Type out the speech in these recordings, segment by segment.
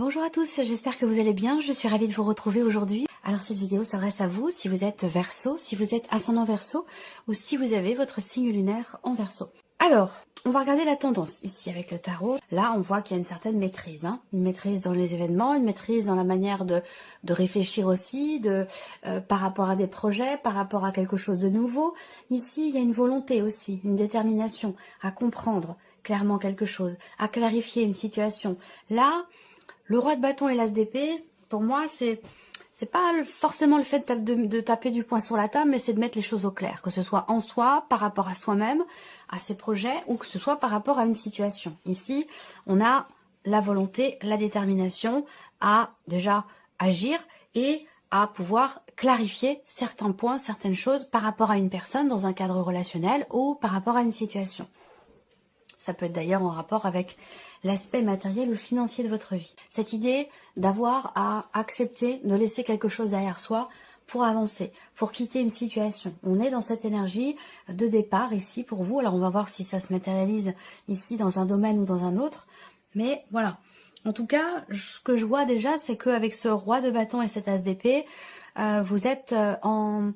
Bonjour à tous, j'espère que vous allez bien, je suis ravie de vous retrouver aujourd'hui. Alors cette vidéo s'adresse à vous si vous êtes Verseau, si vous êtes ascendant Verseau ou si vous avez votre signe lunaire en Verseau. Alors, on va regarder la tendance ici avec le tarot. Là, on voit qu'il y a une certaine maîtrise, une maîtrise dans les événements, une maîtrise dans la manière de réfléchir aussi, par rapport à des projets, par rapport à quelque chose de nouveau. Ici, il y a une volonté aussi, une détermination à comprendre clairement quelque chose, à clarifier une situation. Là, le roi de bâton et l'as d'épée, pour moi, c'est pas forcément le fait de taper du poing sur la table, mais c'est de mettre les choses au clair, que ce soit en soi, par rapport à soi-même, à ses projets, ou que ce soit par rapport à une situation. Ici, on a la volonté, la détermination à déjà agir et à pouvoir clarifier certains points, certaines choses par rapport à une personne dans un cadre relationnel ou par rapport à une situation. Ça peut être d'ailleurs en rapport avec l'aspect matériel ou financier de votre vie. Cette idée d'avoir à accepter de laisser quelque chose derrière soi pour avancer, pour quitter une situation. On est dans cette énergie de départ ici pour vous. Alors on va voir si ça se matérialise ici dans un domaine ou dans un autre. Mais voilà. En tout cas, ce que je vois déjà, c'est qu'avec ce roi de bâton et cet as d'épée, vous êtes en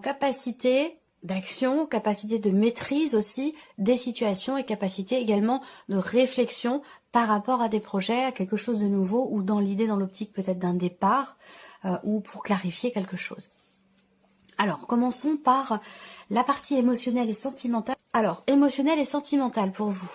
capacité d'action, capacité de maîtrise aussi des situations et capacité également de réflexion par rapport à des projets, à quelque chose de nouveau ou dans l'idée, dans l'optique peut-être d'un départ ou pour clarifier quelque chose. Alors, commençons par la partie émotionnelle et sentimentale. Alors, émotionnelle et sentimentale pour vous,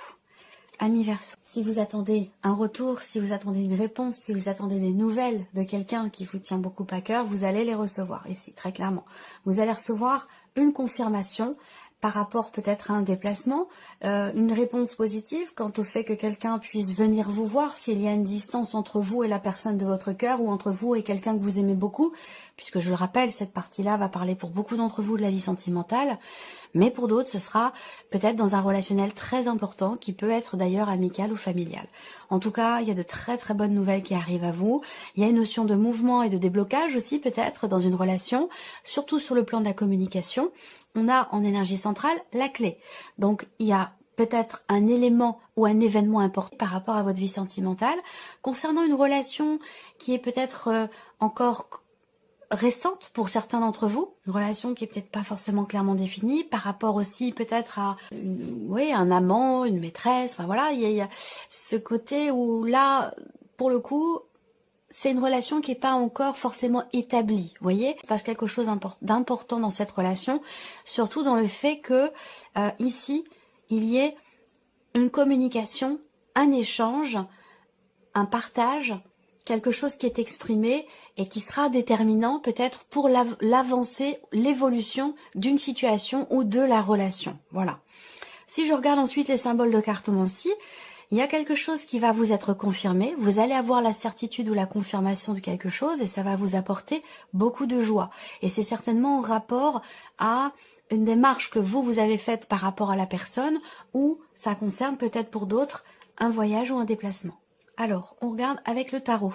amis Verseau. Si vous attendez un retour, si vous attendez une réponse, si vous attendez des nouvelles de quelqu'un qui vous tient beaucoup à cœur, vous allez les recevoir ici, très clairement. Vous allez recevoir une confirmation par rapport peut-être à un déplacement, une réponse positive quant au fait que quelqu'un puisse venir vous voir s'il y a une distance entre vous et la personne de votre cœur ou entre vous et quelqu'un que vous aimez beaucoup, puisque je le rappelle, cette partie-là va parler pour beaucoup d'entre vous de la vie sentimentale, mais pour d'autres, ce sera peut-être dans un relationnel très important qui peut être d'ailleurs amical ou familial. En tout cas, il y a de très très bonnes nouvelles qui arrivent à vous. Il y a une notion de mouvement et de déblocage aussi peut-être dans une relation, surtout sur le plan de la communication. On a en énergie centrale la clé. Donc il y a peut-être un élément ou un événement important par rapport à votre vie sentimentale concernant une relation qui est peut-être encore récente pour certains d'entre vous, une relation qui est peut-être pas forcément clairement définie, par rapport aussi peut-être à un amant, une maîtresse, enfin voilà, il y a ce côté où là, pour le coup, c'est une relation qui n'est pas encore forcément établie, vous voyez. Il se passe quelque chose d'important dans cette relation, surtout dans le fait que ici, il y ait une communication, un échange, un partage, quelque chose qui est exprimé et qui sera déterminant peut-être pour l'avancée, l'évolution d'une situation ou de la relation. Voilà. Si je regarde ensuite les symboles de cartomancie, il y a quelque chose qui va vous être confirmé, vous allez avoir la certitude ou la confirmation de quelque chose et ça va vous apporter beaucoup de joie. Et c'est certainement en rapport à une démarche que vous avez faite par rapport à la personne ou ça concerne peut-être pour d'autres un voyage ou un déplacement. Alors, on regarde avec le tarot.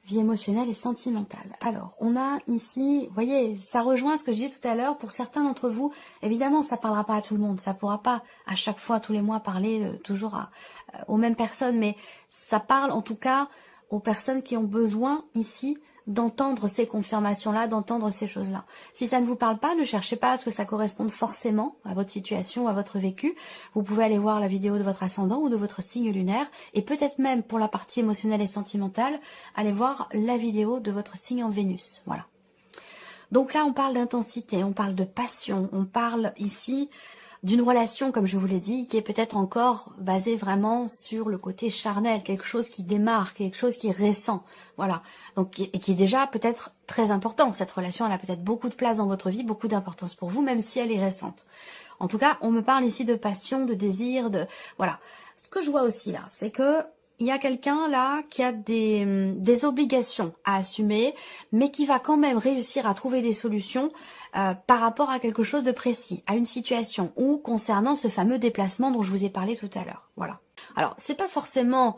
Vie émotionnelle et sentimentale. Alors, on a ici, vous voyez, ça rejoint ce que je disais tout à l'heure. Pour certains d'entre vous, évidemment, ça ne parlera pas à tout le monde. Ça ne pourra pas à chaque fois, tous les mois, parler toujours aux mêmes personnes. Mais ça parle en tout cas aux personnes qui ont besoin ici d'entendre ces confirmations-là, d'entendre ces choses-là. Si ça ne vous parle pas, ne cherchez pas à ce que ça corresponde forcément à votre situation, à votre vécu. Vous pouvez aller voir la vidéo de votre ascendant ou de votre signe lunaire et peut-être même pour la partie émotionnelle et sentimentale, allez voir la vidéo de votre signe en Vénus. Voilà. Donc là, on parle d'intensité, on parle de passion, on parle ici d'une relation, comme je vous l'ai dit, qui est peut-être encore basée vraiment sur le côté charnel, quelque chose qui démarre, quelque chose qui est récent, voilà. Donc, et qui est déjà peut-être très important. Cette relation, elle a peut-être beaucoup de place dans votre vie, beaucoup d'importance pour vous, même si elle est récente. En tout cas, on me parle ici de passion, de désir, voilà. Ce que je vois aussi là, c'est que il y a quelqu'un là qui a des obligations à assumer, mais qui va quand même réussir à trouver des solutions par rapport à quelque chose de précis, à une situation ou concernant ce fameux déplacement dont je vous ai parlé tout à l'heure. Voilà. Alors, c'est pas forcément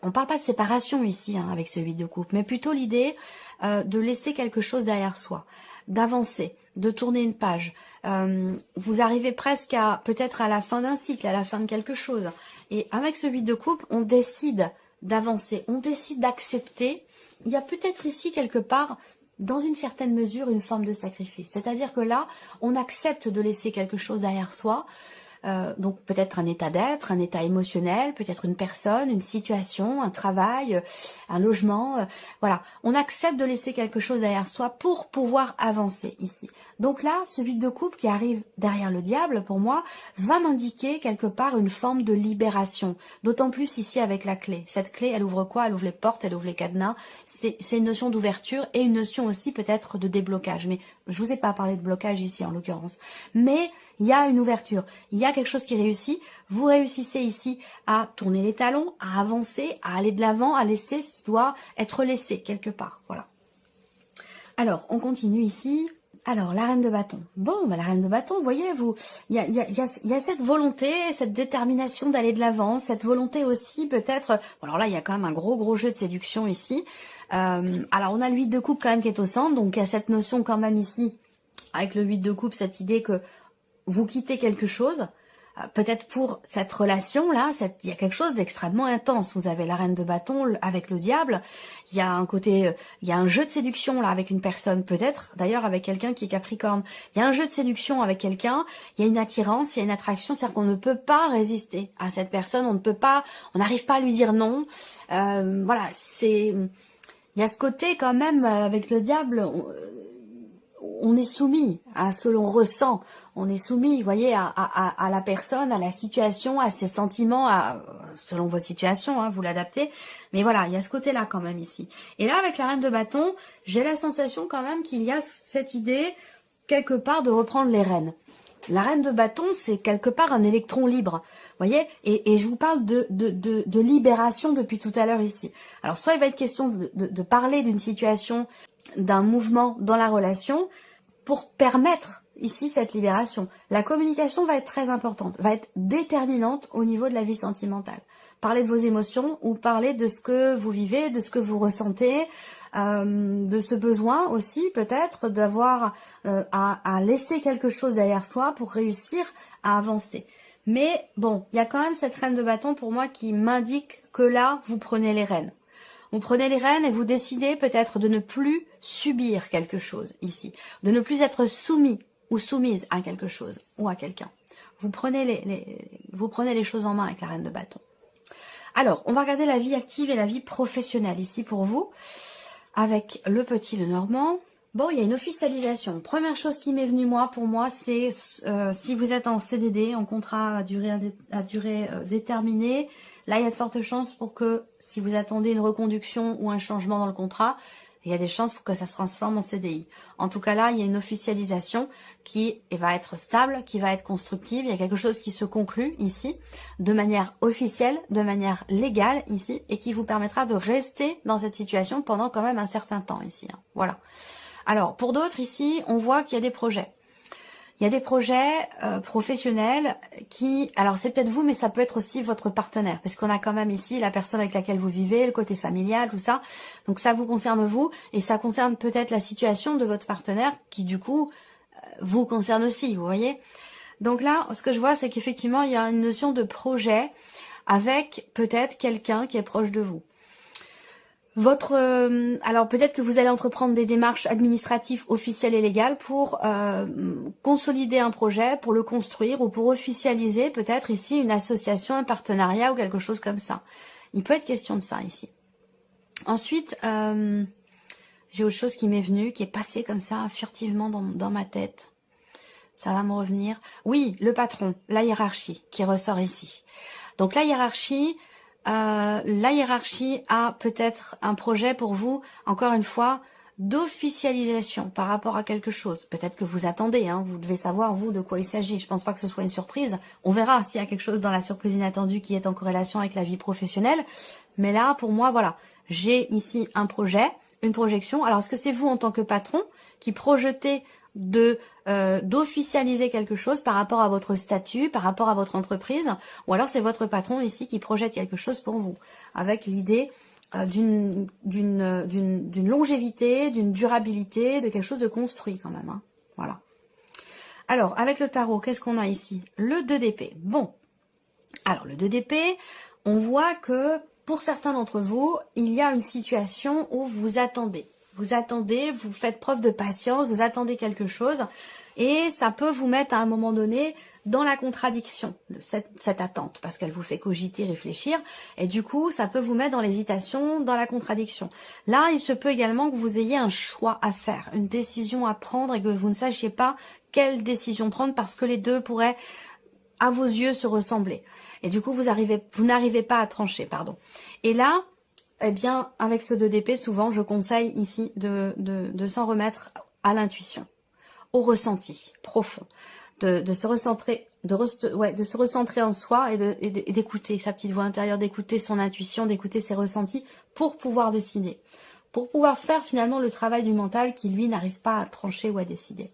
on parle pas de séparation ici avec ce 8 de coupe, mais plutôt l'idée de laisser quelque chose derrière soi, d'avancer, de tourner une page. Vous arrivez presque peut-être à la fin d'un cycle, à la fin de quelque chose. Et avec ce 8 de coupe, on décide d'avancer, on décide d'accepter. Il y a peut-être ici quelque part, dans une certaine mesure, une forme de sacrifice. C'est-à-dire que là, on accepte de laisser quelque chose derrière soi. Donc peut-être un état d'être, un état émotionnel, peut-être une personne, une situation, un travail, un logement. Voilà, on accepte de laisser quelque chose derrière soi pour pouvoir avancer ici. Donc là, ce 8 de coupe qui arrive derrière le diable, pour moi, va m'indiquer quelque part une forme de libération. D'autant plus ici avec la clé. Cette clé, elle ouvre quoi? Elle ouvre les portes, elle ouvre les cadenas. C'est une notion d'ouverture et une notion aussi peut-être de déblocage. Mais je vous ai pas parlé de blocage ici en l'occurrence. Mais il y a une ouverture, il y a quelque chose qui réussit, vous réussissez ici à tourner les talons, à avancer, à aller de l'avant, à laisser ce qui doit être laissé quelque part, voilà. Alors, on continue ici. Alors, la reine de bâton. Bon, bah, la reine de bâton, vous voyez, il y a cette volonté, cette détermination d'aller de l'avant, cette volonté aussi peut-être... Bon, alors là, il y a quand même un gros jeu de séduction ici. Alors, on a le 8 de coupe quand même qui est au centre, donc il y a cette notion quand même ici, avec le 8 de coupe, cette idée que vous quittez quelque chose, peut-être pour cette relation-là, il y a quelque chose d'extrêmement intense. Vous avez la reine de bâton avec le diable, il y a un côté, il y a un jeu de séduction là avec une personne, peut-être d'ailleurs avec quelqu'un qui est Capricorne. Il y a un jeu de séduction avec quelqu'un, il y a une attirance, il y a une attraction, c'est-à-dire qu'on ne peut pas résister à cette personne, on ne peut pas, on n'arrive pas à lui dire non. Voilà, il y a ce côté quand même avec le diable. On est soumis à ce que l'on ressent, on est soumis, vous voyez, à la personne, à la situation, à ses sentiments, selon votre situation, hein, vous l'adaptez. Mais voilà, il y a ce côté-là quand même ici. Et là, avec la reine de bâton, j'ai la sensation quand même qu'il y a cette idée, quelque part, de reprendre les rênes. La reine de bâton, c'est quelque part un électron libre, vous voyez, et je vous parle de libération depuis tout à l'heure ici. Alors, soit il va être question de parler d'une situation, d'un mouvement dans la relation pour permettre ici cette libération. La communication va être très importante, va être déterminante au niveau de la vie sentimentale. Parler de vos émotions ou parler de ce que vous vivez, de ce que vous ressentez, de ce besoin aussi peut-être d'avoir à laisser quelque chose derrière soi pour réussir à avancer. Mais bon, il y a quand même cette reine de bâton pour moi qui m'indique que là, vous prenez les rênes. Vous prenez les rênes et vous décidez peut-être de ne plus subir quelque chose ici, de ne plus être soumis ou soumise à quelque chose ou à quelqu'un. Vous prenez les choses en main avec la reine de bâton. Alors, on va regarder la vie active et la vie professionnelle ici pour vous, avec le petit Lenormand. Bon, il y a une officialisation. Première chose qui m'est venue pour moi, c'est si vous êtes en CDD, en contrat à durée déterminée, là, il y a de fortes chances pour que, si vous attendez une reconduction ou un changement dans le contrat, il y a des chances pour que ça se transforme en CDI. En tout cas, là, il y a une officialisation qui va être stable, qui va être constructive. Il y a quelque chose qui se conclut ici, de manière officielle, de manière légale ici, et qui vous permettra de rester dans cette situation pendant quand même un certain temps ici. Hein. Voilà. Alors, pour d'autres ici, on voit qu'il y a des projets. Il y a des projets professionnels qui, alors c'est peut-être vous, mais ça peut être aussi votre partenaire, parce qu'on a quand même ici la personne avec laquelle vous vivez, le côté familial, tout ça. Donc ça vous concerne vous, et ça concerne peut-être la situation de votre partenaire, qui du coup vous concerne aussi, vous voyez. Donc là, ce que je vois, c'est qu'effectivement, il y a une notion de projet avec peut-être quelqu'un qui est proche de vous. Alors peut-être que vous allez entreprendre des démarches administratives officielles et légales pour consolider un projet, pour le construire ou pour officialiser peut-être ici une association, un partenariat ou quelque chose comme ça. Il peut être question de ça ici. Ensuite, j'ai autre chose qui m'est venue, qui est passée comme ça furtivement dans ma tête. Ça va me revenir. Oui, le patron, la hiérarchie qui ressort ici. Donc la hiérarchie a peut-être un projet pour vous, encore une fois, d'officialisation par rapport à quelque chose. Peut-être que vous attendez, hein, vous devez savoir, vous, de quoi il s'agit. Je pense pas que ce soit une surprise. On verra s'il y a quelque chose dans la surprise inattendue qui est en corrélation avec la vie professionnelle. Mais là, pour moi, voilà, j'ai ici un projet, une projection. Alors, est-ce que c'est vous, en tant que patron, qui projetez d'officialiser quelque chose par rapport à votre statut, par rapport à votre entreprise, ou alors c'est votre patron ici qui projette quelque chose pour vous, avec l'idée d'une longévité, d'une durabilité, de quelque chose de construit quand même. Hein. Voilà. Alors, avec le tarot, qu'est-ce qu'on a ici? Le 2 d'épée. Bon, alors le 2 d'épée, on voit que Pour certains d'entre vous, il y a une situation où vous attendez. Vous attendez, vous faites preuve de patience, vous attendez quelque chose et ça peut vous mettre à un moment donné dans la contradiction, cette attente, parce qu'elle vous fait cogiter, réfléchir, et du coup, ça peut vous mettre dans l'hésitation, dans la contradiction. Là, il se peut également que vous ayez un choix à faire, une décision à prendre et que vous ne sachiez pas quelle décision prendre parce que les deux pourraient, à vos yeux, se ressembler. Et du coup, vous n'arrivez pas à trancher, pardon. Et là, eh bien, avec ce 2 d'épée, souvent, je conseille ici de s'en remettre à l'intuition, au ressenti profond, de se recentrer, de se recentrer en soi et d'écouter sa petite voix intérieure, d'écouter son intuition, d'écouter ses ressentis pour pouvoir décider, pour pouvoir faire finalement le travail du mental qui, lui, n'arrive pas à trancher ou à décider.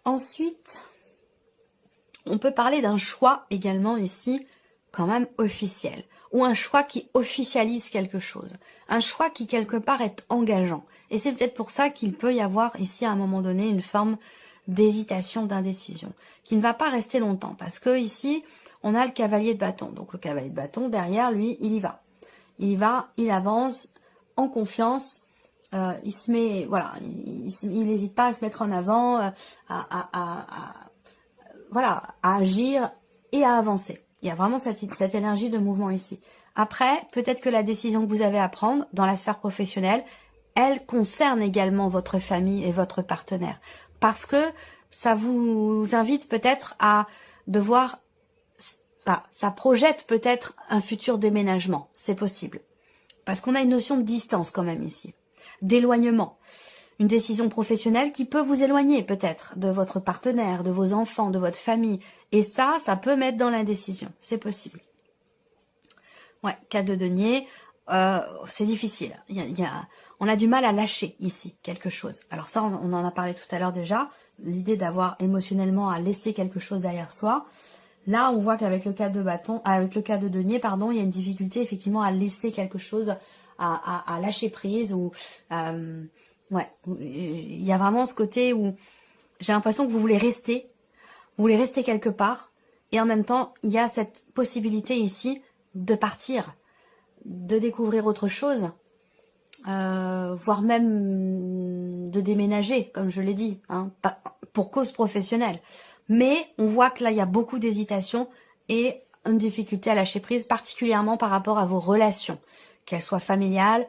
Ensuite, on peut parler d'un choix également ici, quand même officiel, ou un choix qui officialise quelque chose, un choix qui quelque part est engageant. Et c'est peut-être pour ça qu'il peut y avoir ici à un moment donné une forme d'hésitation, d'indécision, qui ne va pas rester longtemps, parce que ici, on a le cavalier de bâton. Donc le cavalier de bâton, derrière lui, il y va. Il y va, il avance en confiance, il se met, voilà, il n'hésite pas à se mettre en avant, voilà, à agir et à avancer. Il y a vraiment cette énergie de mouvement ici. Après, peut-être que la décision que vous avez à prendre dans la sphère professionnelle, elle concerne également votre famille et votre partenaire. Parce que ça vous invite peut-être à devoir, ça projette peut-être un futur déménagement. C'est possible. Parce qu'on a une notion de distance quand même ici. D'éloignement. Une décision professionnelle qui peut vous éloigner peut-être de votre partenaire, de vos enfants, de votre famille. Et ça peut mettre dans l'indécision. C'est possible. Ouais, 4 de denier, c'est difficile. On a du mal à lâcher ici quelque chose. Alors ça, on en a parlé tout à l'heure déjà. L'idée d'avoir émotionnellement à laisser quelque chose derrière soi. Là, on voit qu'avec le 4 de bâton, avec le 4 de denier, pardon, il y a une difficulté effectivement à laisser quelque chose, à lâcher prise ou ouais, il y a vraiment ce côté où j'ai l'impression que vous voulez rester quelque part et en même temps, il y a cette possibilité ici de partir, de découvrir autre chose, voire même de déménager, comme je l'ai dit, hein, pour cause professionnelle. Mais on voit que là, il y a beaucoup d'hésitation et une difficulté à lâcher prise, particulièrement par rapport à vos relations, qu'elles soient familiales,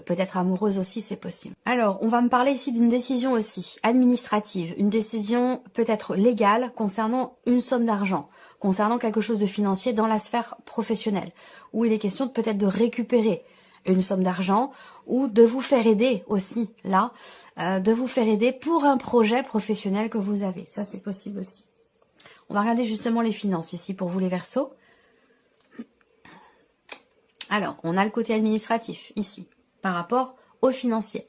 peut-être amoureuses aussi, c'est possible. Alors, on va me parler ici d'une décision aussi administrative, une décision peut-être légale concernant une somme d'argent, concernant quelque chose de financier dans la sphère professionnelle, où il est question de peut-être de récupérer une somme d'argent ou de vous faire aider aussi, là, de vous faire aider pour un projet professionnel que vous avez. Ça, c'est possible aussi. On va regarder justement les finances ici pour vous les Verseaux. Alors, on a le côté administratif ici, par rapport au financier.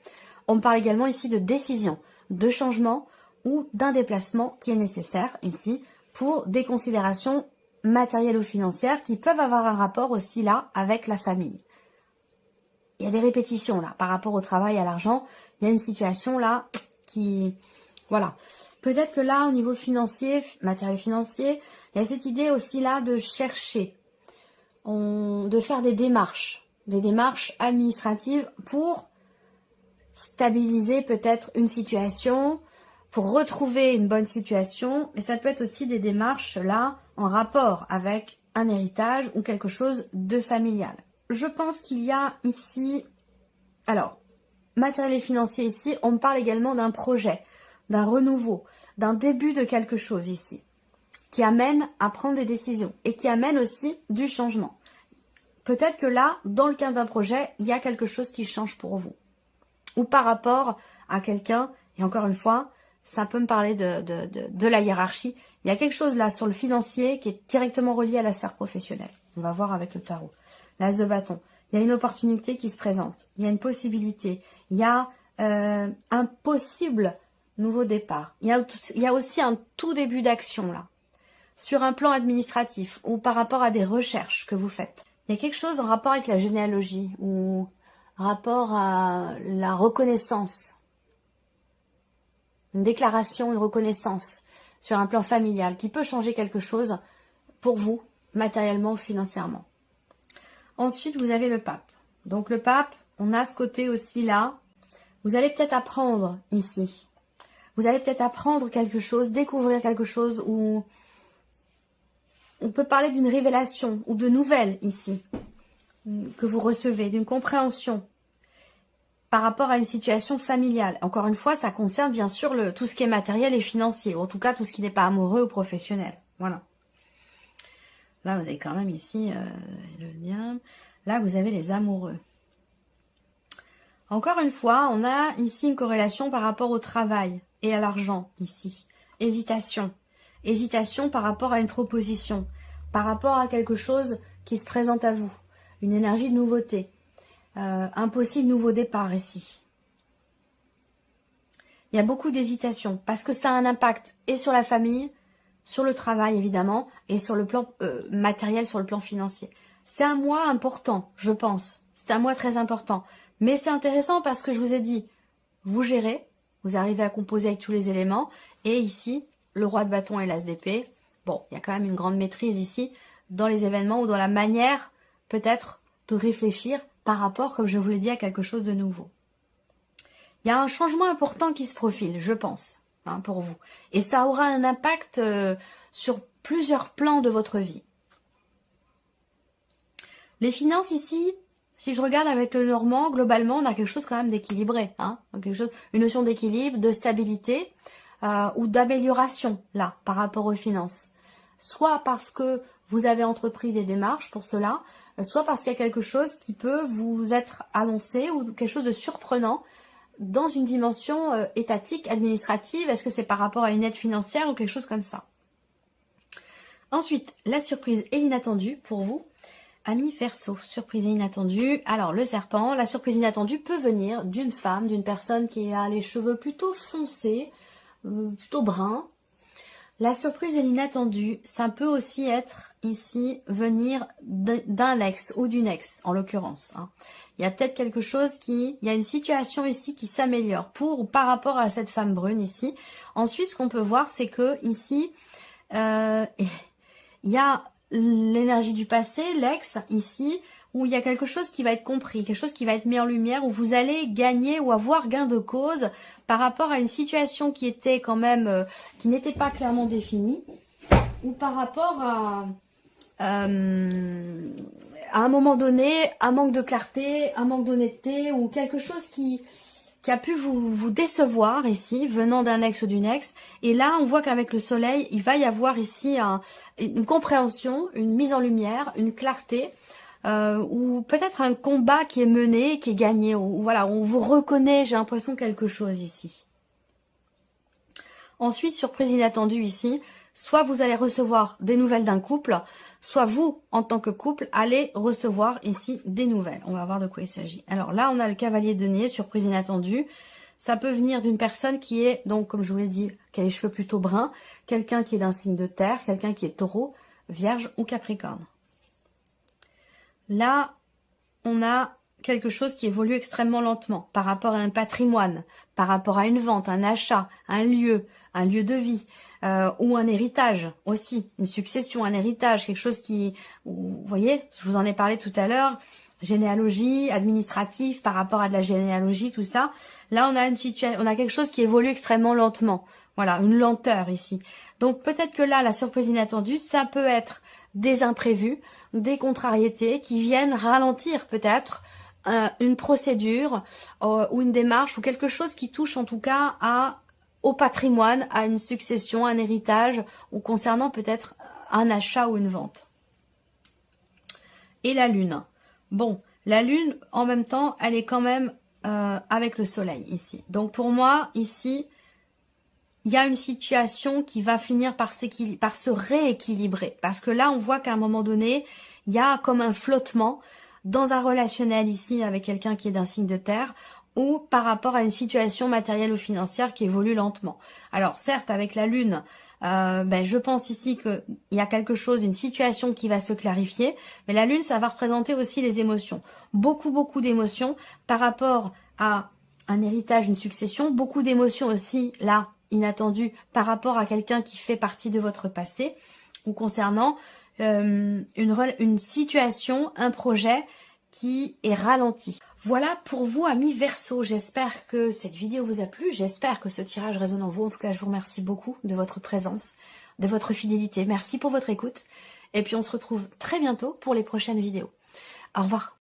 On me parle également ici de décision, de changement ou d'un déplacement qui est nécessaire ici pour des considérations matérielles ou financières qui peuvent avoir un rapport aussi là avec la famille. Il y a des répétitions là par rapport au travail, à l'argent. Il y a une situation là qui... Voilà. Peut-être que là, au niveau financier, matériel financier, il y a cette idée aussi là de chercher, de faire des démarches administratives pour stabiliser peut-être une situation, pour retrouver une bonne situation. Mais ça peut être aussi des démarches là en rapport avec un héritage ou quelque chose de familial. Je pense qu'il y a ici, alors, matériel et financier ici, on me parle également d'un projet, d'un renouveau, d'un début de quelque chose ici, qui amène à prendre des décisions et qui amène aussi du changement. Peut-être que là, dans le cadre d'un projet, il y a quelque chose qui change pour vous. Ou par rapport à quelqu'un, et encore une fois, ça peut me parler de la hiérarchie. Il y a quelque chose là sur le financier qui est directement relié à la sphère professionnelle. On va voir avec le tarot. L'as de bâton. Il y a une opportunité qui se présente. Il y a une possibilité. Il y a un possible nouveau départ. Il y a aussi un tout début d'action là. Sur un plan administratif ou par rapport à des recherches que vous faites. Il y a quelque chose en rapport avec la généalogie ou rapport à la reconnaissance. Une déclaration, une reconnaissance sur un plan familial qui peut changer quelque chose pour vous, matériellement ou financièrement. Ensuite, vous avez le pape. Donc le pape, on a ce côté aussi là. Vous allez peut-être apprendre ici. Vous allez peut-être apprendre quelque chose, découvrir quelque chose, ou on peut parler d'une révélation ou de nouvelles ici que vous recevez, d'une compréhension par rapport à une situation familiale. Encore une fois, ça concerne bien sûr tout ce qui est matériel et financier, ou en tout cas tout ce qui n'est pas amoureux ou professionnel. Voilà. Là, vous avez quand même ici le diable. Là, vous avez les amoureux. Encore une fois, on a ici une corrélation par rapport au travail et à l'argent, ici. Hésitation. Hésitation par rapport à une proposition, par rapport à quelque chose qui se présente à vous. Une énergie de nouveauté. Un possible nouveau départ ici. Il y a beaucoup d'hésitation parce que ça a un impact et sur la famille, sur le travail évidemment, et sur le plan matériel, sur le plan financier. C'est un mois important, je pense. C'est un mois très important. Mais c'est intéressant parce que je vous ai dit, vous gérez, vous arrivez à composer avec tous les éléments. Et ici, le roi de bâton et l'as d'épée. Bon, il y a quand même une grande maîtrise ici dans les événements ou dans la manière peut-être de réfléchir par rapport, comme je vous l'ai dit, à quelque chose de nouveau. Il y a un changement important qui se profile, je pense, hein, pour vous. Et ça aura un impact sur plusieurs plans de votre vie. Les finances ici, si je regarde avec le normand, globalement, on a quelque chose quand même d'équilibré. Hein, une notion d'équilibre, de stabilité ou d'amélioration, là, par rapport aux finances. Soit parce que vous avez entrepris des démarches pour cela, soit parce qu'il y a quelque chose qui peut vous être annoncé ou quelque chose de surprenant dans une dimension étatique, administrative. Est-ce que c'est par rapport à une aide financière ou quelque chose comme ça? Ensuite, la surprise et l'inattendue pour vous. Amis Verseau, surprise et inattendue. Alors, le serpent, la surprise inattendue peut venir d'une femme, d'une personne qui a les cheveux plutôt foncés, plutôt bruns. La surprise et l'inattendu, ça peut aussi être ici venir d'un ex ou d'une ex, en l'occurrence. Hein. Il y a peut-être quelque chose il y a une situation ici qui s'améliore pour ou par rapport à cette femme brune ici. Ensuite, ce qu'on peut voir, c'est que ici, il y a l'énergie du passé, l'ex ici, où il y a quelque chose qui va être compris, quelque chose qui va être mis en lumière, où vous allez gagner ou avoir gain de cause par rapport à une situation qui était quand même, qui n'était pas clairement définie, ou par rapport à un moment donné, un manque de clarté, un manque d'honnêteté, ou quelque chose qui a pu vous décevoir ici, venant d'un ex ou d'une ex. Et là, on voit qu'avec le soleil, il va y avoir ici une compréhension, une mise en lumière, une clarté, ou peut-être un combat qui est mené, qui est gagné. Voilà, on vous reconnaît, j'ai l'impression, quelque chose ici. Ensuite, surprise inattendue ici, soit vous allez recevoir des nouvelles d'un couple, soit vous, en tant que couple, allez recevoir ici des nouvelles. On va voir de quoi il s'agit. Alors là, on a le cavalier de denier, surprise inattendue. Ça peut venir d'une personne qui est, donc comme je vous l'ai dit, qui a les cheveux plutôt bruns, quelqu'un qui est d'un signe de terre, quelqu'un qui est taureau, vierge ou capricorne. Là, on a quelque chose qui évolue extrêmement lentement par rapport à un patrimoine, par rapport à une vente, un achat, un lieu de vie, ou un héritage aussi, une succession, un héritage, quelque chose qui, vous voyez, je vous en ai parlé tout à l'heure, généalogie, administratif, par rapport à de la généalogie, tout ça. Là, on a quelque chose qui évolue extrêmement lentement. Voilà, une lenteur ici. Donc peut-être que là, la surprise inattendue, ça peut être des imprévus, des contrariétés qui viennent ralentir peut-être une procédure ou une démarche ou quelque chose qui touche en tout cas au patrimoine, à une succession, un héritage ou concernant peut-être un achat ou une vente. Et la lune. Bon, la lune en même temps, elle est quand même avec le soleil ici. Donc pour moi, ici, il y a une situation qui va finir par se rééquilibrer. Parce que là, on voit qu'à un moment donné, il y a comme un flottement dans un relationnel ici avec quelqu'un qui est d'un signe de terre ou par rapport à une situation matérielle ou financière qui évolue lentement. Alors certes, avec la lune, je pense ici qu'il y a quelque chose, une situation qui va se clarifier, mais la lune, ça va représenter aussi les émotions. Beaucoup d'émotions par rapport à un héritage, une succession, beaucoup d'émotions aussi, là, inattendues, par rapport à quelqu'un qui fait partie de votre passé, ou concernant une situation, un projet qui est ralenti. Voilà pour vous, amis Verseau. J'espère que cette vidéo vous a plu. J'espère que ce tirage résonne en vous. En tout cas, je vous remercie beaucoup de votre présence, de votre fidélité. Merci pour votre écoute. Et puis, on se retrouve très bientôt pour les prochaines vidéos. Au revoir.